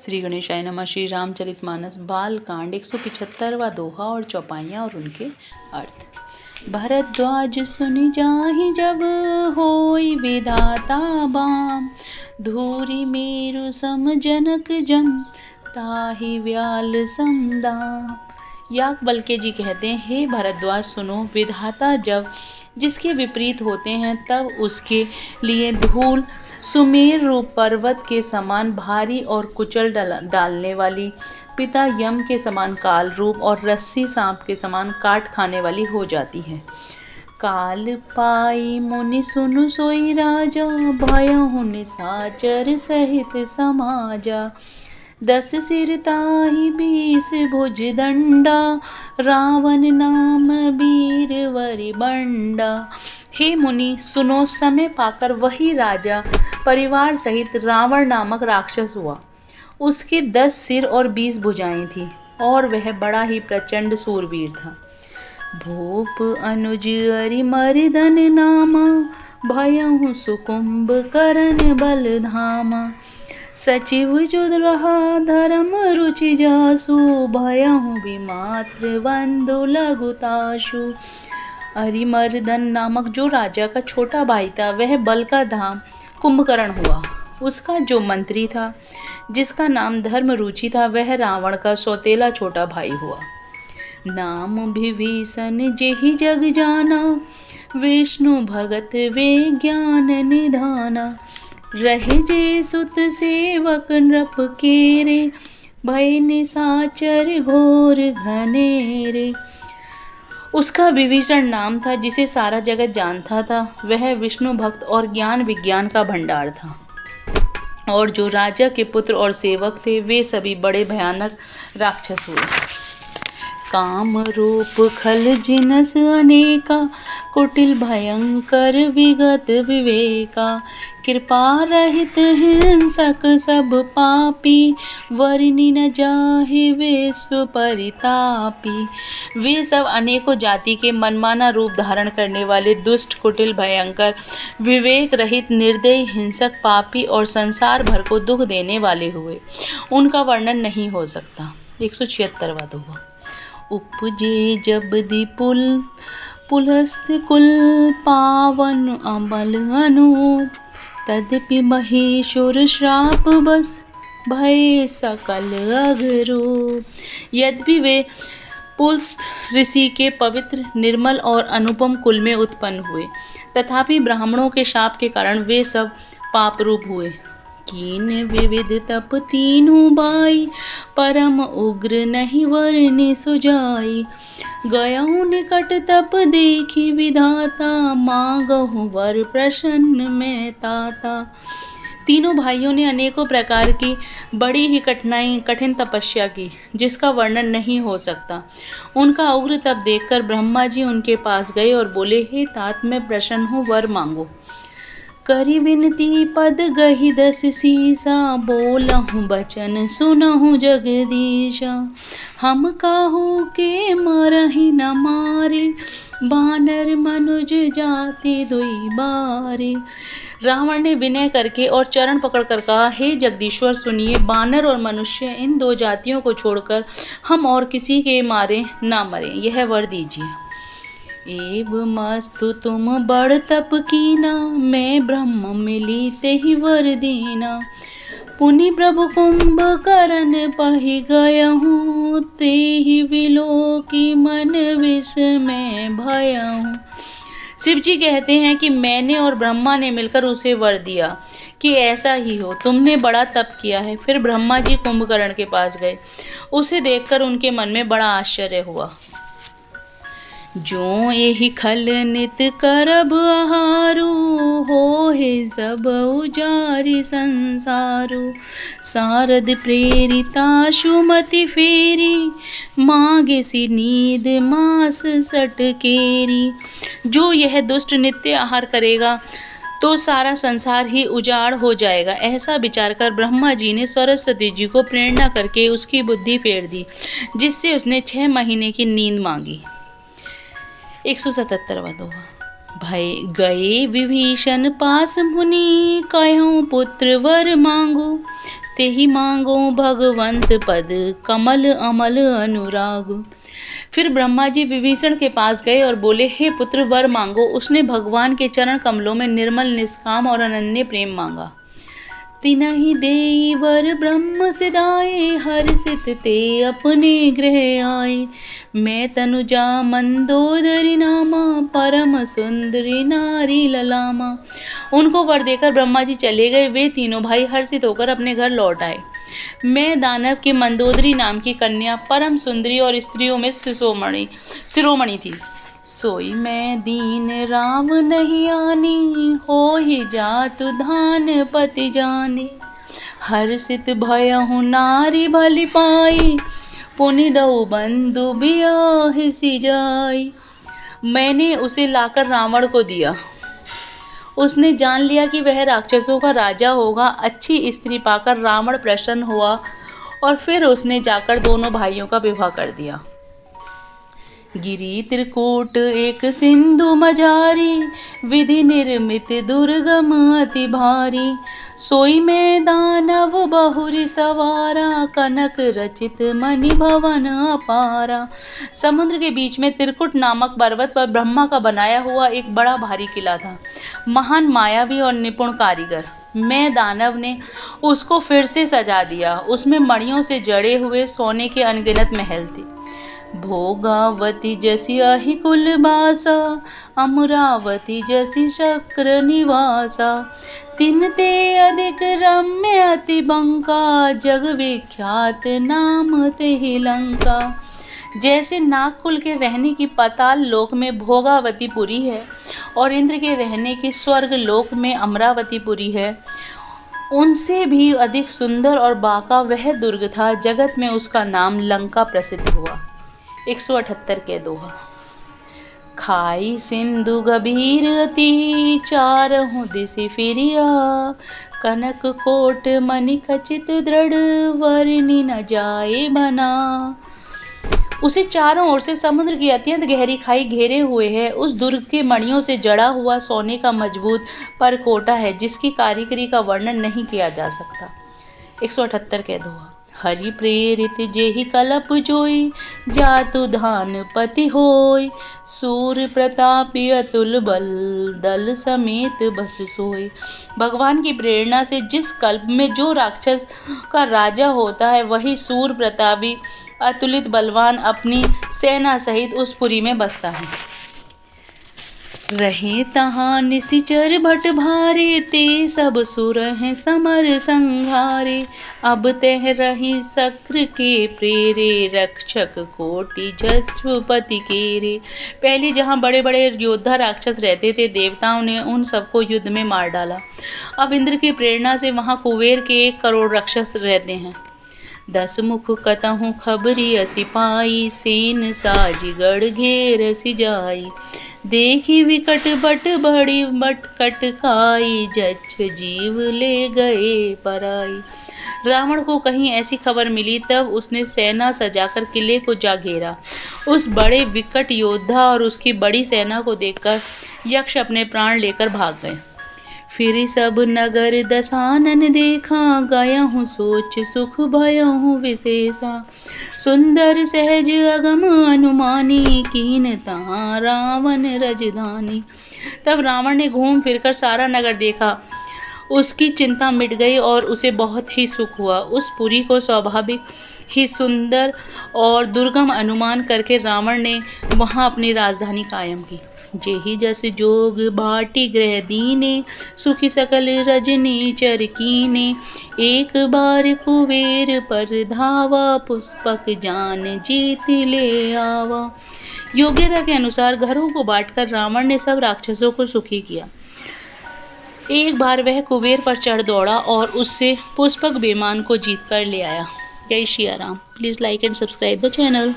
श्री गणेशाय नमः। श्री रामचरितमानस बालकांड 175वां दोहा और चौपाइयाँ और उनके अर्थ। भरद्वाज सुनि जाहि जब होई विधाता बाम, धूरि मेरु सम जनक जम ताहि व्याल समदाम। याज्ञवल्क्य जी कहते हैं, हे भरद्वाज सुनो, विधाता जब जिसके विपरीत होते हैं तब उसके लिए धूल सुमेरु पर्वत के समान भारी और कुचल डालने वाली, पिता यम के समान काल रूप और रस्सी सांप के समान काट खाने वाली हो जाती है। काल पाई मुनि सुनु सोई राजा, भयहु निशाचर सहित समाजा। 10 सिर ताहि 20 भुज दंडा, रावण नाम वीर वरि बंडा। हे मुनि सुनो, समय पाकर वही राजा परिवार सहित रावण नामक राक्षस हुआ। उसके 10 सिर और 20 भुजाएं थी और वह बड़ा ही प्रचंड सूरवीर था। भूप अनुज अरिमर्दन नामा, भयहु सुकुंभ करण बल धामा। सचिव जुद रहा धर्म रुचि जासु, भयहु विमात्र बंधु लघुताशु। अरिमर्दन नामक जो राजा का छोटा भाई था वह बल का धाम कुंभकर्ण हुआ। उसका जो मंत्री था जिसका नाम धर्म रुचि था वह रावण का सौतेला छोटा भाई हुआ। नाम विभीषण जेहि जग जाना, विष्णु भगत वे ज्ञान निधाना। रहे जे सुत सेवक नृप केरे, भय निशाचर घोर घनेरे। उसका विभीषण नाम था जिसे सारा जगत जानता था। वह विष्णु भक्त और ज्ञान विज्ञान का भंडार था। और जो राजा के पुत्र और सेवक थे वे सभी बड़े भयानक राक्षस हुए। काम रूप खल जिनस अनेका, कुटिल भयंकर विगत विवेका। कृपा रहित हिंसक सब पापी, वर्णि न जाहि विश्व परितापी। वे सब अनेकों जाति के मनमाना रूप धारण करने वाले दुष्ट, कुटिल, भयंकर, विवेक रहित, निर्दयी, हिंसक, पापी और संसार भर को दुख देने वाले हुए। उनका वर्णन नहीं हो सकता। 176वां दोहा। उपजे जब दिपुल पुलस्त कुल, पावन अमल अनूप। तदपि महेश्वर श्राप बस, भय सकल अघरूप। यद्यपि वे पुलस्त ऋषि के पवित्र, निर्मल और अनुपम कुल में उत्पन्न हुए, तथापि ब्राह्मणों के शाप के कारण वे सब पाप रूप हुए। कीन विविध तप तीनों बाई, परम उग्र नहीं वर्णि सुजाई। गयहु निकट तप देखी विधाता, मांगहु वर प्रसन्न मैं ताता। तीनों भाइयों ने अनेकों प्रकार की बड़ी ही कठिन तपस्या की जिसका वर्णन नहीं हो सकता। उनका उग्र तप देखकर ब्रह्मा जी उनके पास गए और बोले, हे तात, मैं प्रसन्न हूँ, वर मांगो। करी विनती पद गहि 10 सीसा, बोलहु बचन सुनहु जगदीशा। हम काहू के मरहि न मारे, बानर मनुज जाति दुई बारे। रावण ने विनय करके और चरण पकड़कर कहा, हे जगदीश्वर सुनिए, बानर और मनुष्य इन 2 जातियों को छोड़कर हम और किसी के मारे ना मरें, यह वर दीजिए। एव मस्तु तुम बड़ तप कीना, मैं ब्रह्म मिली तेहि वर दीना। पुनि प्रभु कुंभकर्ण पहि गयहूँ, तेहि विलोकी मन विस्मय भयहूँ। शिव जी कहते हैं कि मैंने और ब्रह्मा ने मिलकर उसे वर दिया कि ऐसा ही हो। तुमने बड़ा तप किया है। फिर ब्रह्मा जी कुंभकर्ण के पास गए। उसे देखकर उनके मन में बड़ा आश्चर्य हुआ। जो एहि खल नित करब आहारू, होहे सब उजारि संसारू। सारद प्रेरिता सुमति फेरी, मांगे सी नींद मास सटकेरी। जो यह दुष्ट नित्य आहार करेगा तो सारा संसार ही उजाड़ हो जाएगा। ऐसा विचार कर ब्रह्मा जी ने सरस्वती जी को प्रेरणा करके उसकी बुद्धि फेर दी, जिससे उसने 6 महीने की नींद मांगी। 177वां दोहा। भय गए विभीषण पास मुनि, कहूँ पुत्र वर मांगो। तेहि मांगो भगवंत पद, कमल अमल अनुराग। फिर ब्रह्मा जी विभीषण के पास गए और बोले, हे पुत्र वर मांगो। उसने भगवान के चरण कमलों में निर्मल निष्काम और अनन्य प्रेम मांगा। तिनहि देई वर ब्रह्म सिधाए, हर्षित ते अपने गृह आए। मैं तनुजा मंदोदरी नामा, परम सुंदरी नारी ललामा। उनको वर देकर ब्रह्मा जी चले गए। वे तीनों भाई हर्षित होकर अपने घर लौट आए। मैं दानव की मंदोदरी नाम की कन्या, परम सुंदरी और स्त्रियों में शिरोमणि थी। सोई मैं दीन राम नहीं आनी, हो ही जातु धान पति जाने। हर्षित भयहु नारी भली पाई, पुनि दऊ बंधु बियाहि सिजाई। मैंने उसे लाकर रावण को दिया। उसने जान लिया कि वह राक्षसों का राजा होगा। अच्छी स्त्री पाकर रावण प्रसन्न हुआ और फिर उसने जाकर दोनों भाइयों का विवाह कर दिया। गिरी त्रिकूट एक सिंधु मझारी, विधि निर्मित दुर्गम अति भारी। सोई में दानव बहुरी सवारा, कनक रचित मणि भवन अपारा। समुद्र के बीच में त्रिकुट नामक पर्वत पर ब्रह्मा का बनाया हुआ एक बड़ा भारी किला था। महान मायावी और निपुण कारीगर मैं दानव ने उसको फिर से सजा दिया। उसमें मणियों से जड़े हुए सोने के अनगिनत महल थे। भोगावती जसी अहि कुल बासा, अमरावती जसी शक्र निवासा। तिन ते अधिक रम्य अति बंका, जग विख्यात नाम तेहि लंका। जैसे नागकुल के रहने की पाताल लोक में भोगावतीपुरी है और इंद्र के रहने की स्वर्ग लोक में अमरावतीपुरी है, उनसे भी अधिक सुंदर और बांका वह दुर्ग था। जगत में उसका नाम लंका प्रसिद्ध हुआ। 178 के दोहा। खाई सिंधु गभीर अति, चारहु दिसि फिरिया। कनक कोट मणि खचित दृढ़, वर्णि न जाए बना। उसे चारों ओर से समुद्र की अत्यंत गहरी खाई घेरे हुए है। उस दुर्ग के मणियों से जड़ा हुआ सोने का मजबूत परकोटा है, जिसकी कारीगरी का वर्णन नहीं किया जा सकता। 178 के दोहा। हरि प्रेरित जेहि कलप जोई, जातु धान पति होय। सूर प्रतापी अतुल बल, दल समेत बस सोय। भगवान की प्रेरणा से जिस कल्प में जो राक्षस का राजा होता है, वही सूर प्रतापी अतुलित बलवान अपनी सेना सहित उस पुरी में बसता है। रहे तहाँ निशिचर भट भारे, ते सब सुर हैं समर संघारे। अब तह रही सक्र के प्रेरे, रक्षक कोटि जश्वपति केरे। पहले जहाँ बड़े बड़े योद्धा राक्षस रहते थे, देवताओं ने उन सबको युद्ध में मार डाला। अब इंद्र की प्रेरणा से वहाँ कुबेर के 1 करोड़ राक्षस रहते हैं। 10 मुख कतहु खबरी असि पाई, सेन साजी गढ़ घेर सि जाई। देखी विकट बट बड़ी बट कटकाई, जच्छ जीव ले गए पराई। रावण को कहीं ऐसी खबर मिली, तब उसने सेना सजाकर किले को जा घेरा। उस बड़े विकट योद्धा और उसकी बड़ी सेना को देखकर यक्ष अपने प्राण लेकर भाग गए। फिर सब नगर दसानन देखा, गया हूँ सोच सुख भया हूँ विशेषा। सुंदर सहज अगम अनुमानी, कीन तहाँ रावण रजधानी। तब रावण ने घूम फिरकर सारा नगर देखा। उसकी चिंता मिट गई और उसे बहुत ही सुख हुआ। उस पुरी को स्वाभाविक ही सुंदर और दुर्गम अनुमान करके रावण ने वहाँ अपनी राजधानी कायम की। जेहि जस जोग बाटी गृह दीने, सुखी सकल रजनी चर कीने। एक बार कुबेर पर धावा, पुष्पक जान जीत ले आवा। योग्यता के अनुसार घरों को बांटकर रावण ने सब राक्षसों को सुखी किया। एक बार वह कुबेर पर चढ़ दौड़ा और उससे पुष्पक विमान को जीत कर ले आया। जय Shri Ram. Please like and subscribe the channel.